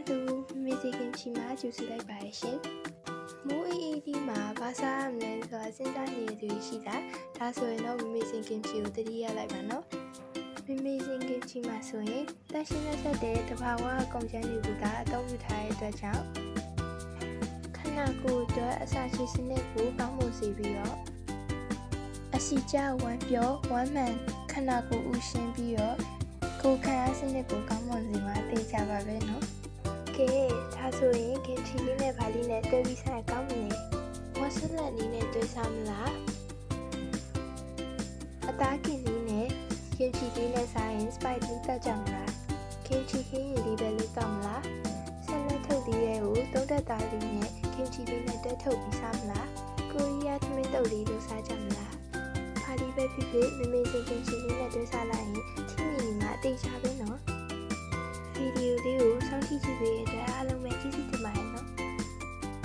Hello, Mexican Chima, Juicy like Baishin. Mo AAD ma, Basa, and Sinta near the Ishida, that's why no missing kimchi with the dear like Mano. Missing kimchi masoe, dashing as a day, the power comes in Buddha, don't retire the child. Kanaku, the Asachi Sineku, Bamo Sibio. Asija, one pure, one man, Kanaku Ushin Bio. ကိုခံရစနစ်ကိုကောင်းမွန်စေမှာသိကြပါပဲနော်။ကဲဒါဆိုရင်ကင်ချီလေးနဲ့ဗာလေးနဲ့တွဲပြီးဆိုင်ကောင်းမလဲ။ဝါဆလတ်လေးနဲ့တွဲစားမလား။အသားကင်လေးနဲ့ကင်ချီလေးနဲ့စားရင် spice လေးတက်ကြမလား။ကင်ချီခင်းရည်လေးပဲလေးကောင်းမလား။ဆလတ်ထုတ်လေးရဲ့ကိုတုံးတက်သားလေးနဲ့ကင်ချီလေးနဲ့တွဲထုတ်ပြီးစားမလား။ကိုရီးယားသမင်းတုပ်လေးလိုစားကြမလား။ဗာလေးပဲဖြစ်ဖြစ်မမေစင်ကင်ချီလေးနဲ့တွဲစားလိုက်ရင် အသေးချာပဲနော်ဗီဒီယိုလေး